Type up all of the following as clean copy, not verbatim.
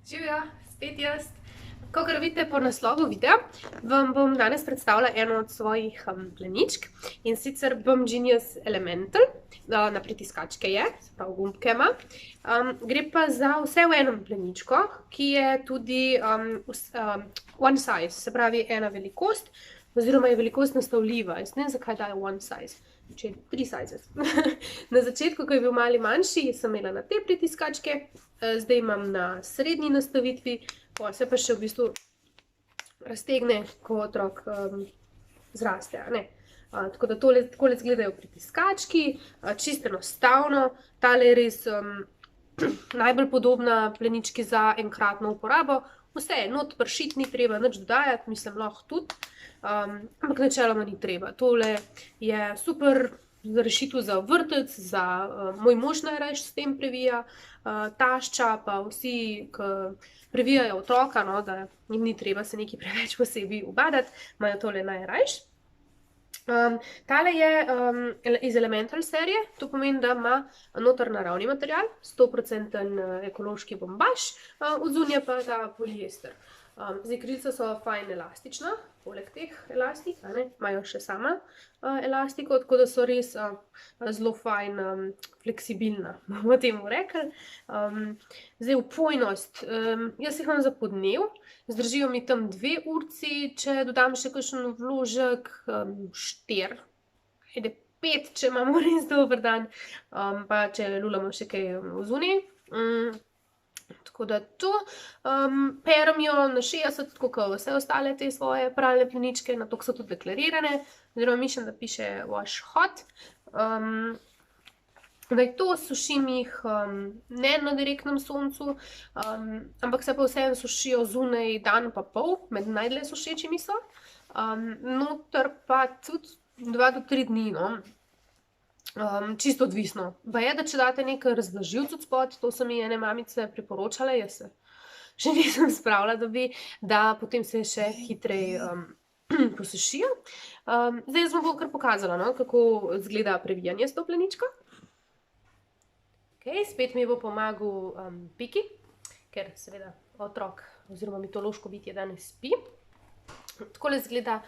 Živjo, spet jaz. Kakor vidite po naslovu videa, vam bom danes predstavila eno od svojih pleničk, in sicer Bumgenius Elemental, na pritiskačke je, se pravi gumbke ima. Gre pa za vse v enem pleničko, ki je tudi one size, se pravi ena velikost, oziroma je velikost nastavljiva. Jaz ne vem, zakaj dajo one size. Three sizes. Na začetku, ko je bil mali manjši, sem imela na te pritiskačke, zdaj imam na srednji nastavitvi, pa se pa še v bistvu raztegne, ko otrok zraste. Tako da takole izgledajo pritiskački, čisto enostavno. Tale je res najbolj podobna plenički za enkratno uporabo. Vse je, not pršiti ni treba nič dodajati, mislim, lahko tudi. Ampak načeloma ni treba. Tole je super rešitev za vrtec, za moj mož najrajši s tem previja, tašča, pa vsi, ki previjajo otroka, da jim ni treba se nekaj preveč posebej ubadati, imajo tole najrajši. Tale je iz Elemental serije, to pomeni, da ima noter naravni material, 100% ekološki bombaž, odzunja pa ta poliester. Zdaj, krilca so fajn elastična, poleg teh elastik, imajo še sama elastiko, tako da so res zelo fajn fleksibilna, bomo temu rekli. Zdaj, vpojnost, jaz jih imam za podnev, zdržijo mi tam 2 urci, če dodam še kakšen vložek, 4, 5, če imamo res dober dan, pa če lulamo še kaj v zunaj. Tako da to, perem jo na 60, tako kot vse ostale te svoje pralne pleničke, na to so tudi deklarirane, oziroma mislim, da piše wash hot. To sušim jih ne na direktnem soncu, ampak se pa vseeno sušijo zunaj dan pa pol, med najdlje sušečimi so. Noter pa tudi 2 do 3 dni, čisto odvisno. Pa je, da če date nekaj razvlažilc od spod, to so mi ene mamice priporočale, jaz se še nisem spravila, da potem se še hitreje posušijo. Zdaj jaz vam bom kar pokazala, kako izgleda previjanje s to pleničko. Spet mi bo pomagal Piki, ker seveda otrok oziroma mitološko bitje danes spi. Takole izgleda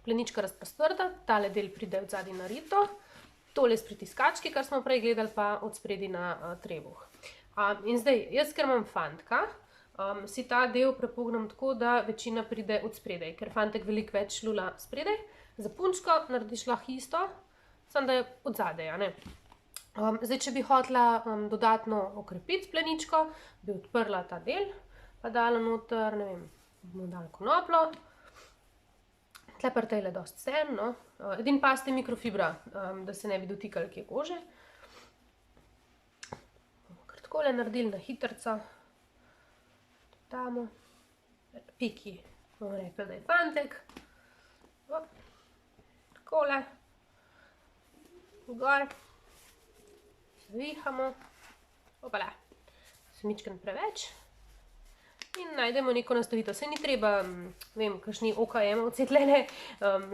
plenička razprostrta, tale del pride od zadaj na rito. Tole s pritiskački, kar smo prej gledali, pa od spredi na trebuh. In zdaj, jaz, ker imam fantka, si ta del prepognem tako, da večina pride od spredaj, ker fantek veliko več lula spredaj. Za punčko narediš lahko isto, samo da je od zadaj. Zdaj, če bi hotela dodatno okrepiti pleničko, bi odprla ta del, pa dala noter, ne vem, bomo dali konoplo. Tle pa tejle dosti sen, edin paste mikrofibra, da se ne bi dotikali kje kože. Bomo kar takole naredili na hitrca. Damo. Piki, bomo rekli, da je fantek. Takole. Gor. Zavihamo. Opala. Semičken preveč. In najdemo neko nastavitev. Se ni treba, vem, kakšni OKM-ovci tlele,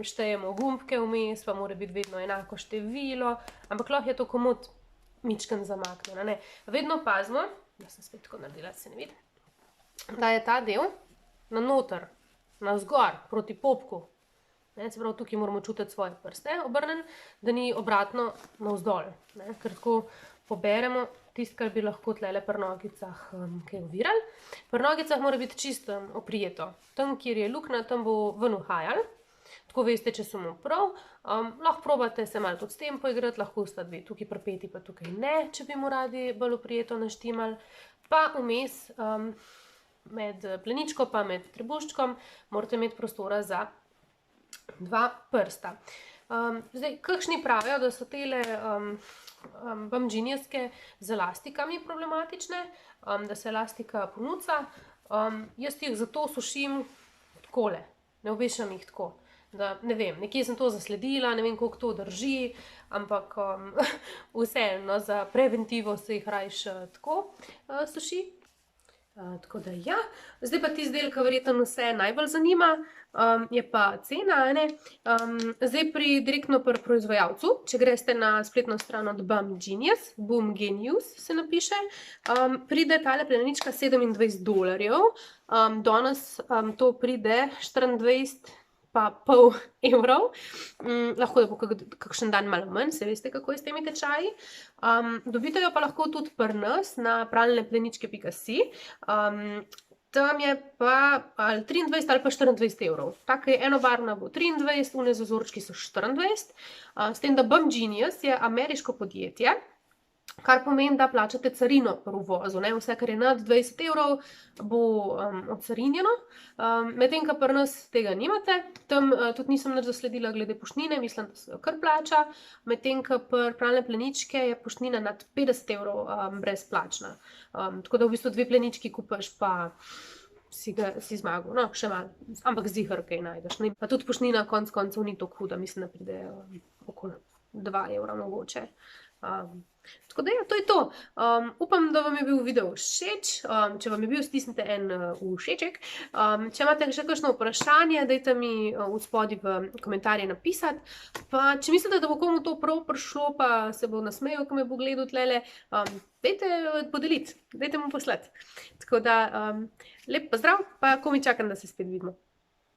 štejemo gumbke vmes, pa mora biti vedno enako število, ampak lahko je to komod mičken zamaknjeno. Vedno pazimo, da sem spet tako naredila, da se ne vidi, da je ta del na noter, navzgor, proti popku. Se pravi, tukaj moramo čutiti svoje prste obrnen, da ni obratno navzdol, ker tako poberemo tisto, kar bi lahko tlele pri nogicah kaj ovirali. Pri nogicah mora biti čisto oprijeto. Tam, kjer je luknja, tam bo ven uhajal. Tako veste, če so mu prav. Lahko probate se malo tudi s tem poigrati, lahko sta dve tukaj pripeti, pa tukaj ne, če bi mu radi bolj oprijeto naštimali. Pa vmes med pleničko pa med trebuščkom morate imeti prostora za 2 prsta. Zdaj, kakšni pravijo, da so tele Bumgeniuske z elastikami problematične, da se elastika ponuca. Jaz jih zato sušim takole, ne obešam jih tako. Ne vem, nekje sem to zasledila, ne vem, koliko to drži, ampak vseeno, za preventivo se jih rajš tako suši. Tako da ja, zdaj pa tisti del, ki verjetno vse najbolj zanima, je pa cena, a ne. Zdaj direktno pri proizvajalcu, če greste na spletno stran od Bum Genius, Boom Genius se napiše, pride tale plenička $27. Danes to pride 24 pa pol evrov. Lahko je bo kakšen dan malo manj, se veste, kako je s temi tečaji. Dobite jo pa lahko tudi pri nas na pralnepleničke.si. Tam je pa ali 23 ali pa 24 evrov. Taka je enobarvna bo 23, une z vzorčki so 24. S tem, da Bum Genius je ameriško podjetje, kar pomeni, da plačate carino pri uvozu. Vse, kar je nad 20 evrov, bo ocarinjeno. Medtem, ko pri nas tega nimate, tam tudi nisem nič zasledila glede poštnine, mislim, da se jo kar plača. Medtem, ko pri pralne pleničke je poštnina nad 50 evrov brezplačna. Tako da v bistvu 2 plenički kupaš, pa si zmagal, no, še malo, ampak ziher kaj najdeš. Pa tudi poštnina konec koncev ni tako huda, mislim, da pride okoli 2 evra mogoče. Tako da ja, to je to. Upam, da vam je bil video všeč. Če vam je bil, stisnite en všeček. Če imate še kakšno vprašanje, dajte mi v spodaj v komentarje napisati. Pa če mislite, da bo komu to prav prišlo, pa se bo nasmejal, ko me bo gledal tlele, dajte podeliti, dajte mu poslati. Tako da lep pozdrav, pa komaj čakam, da se spet vidimo.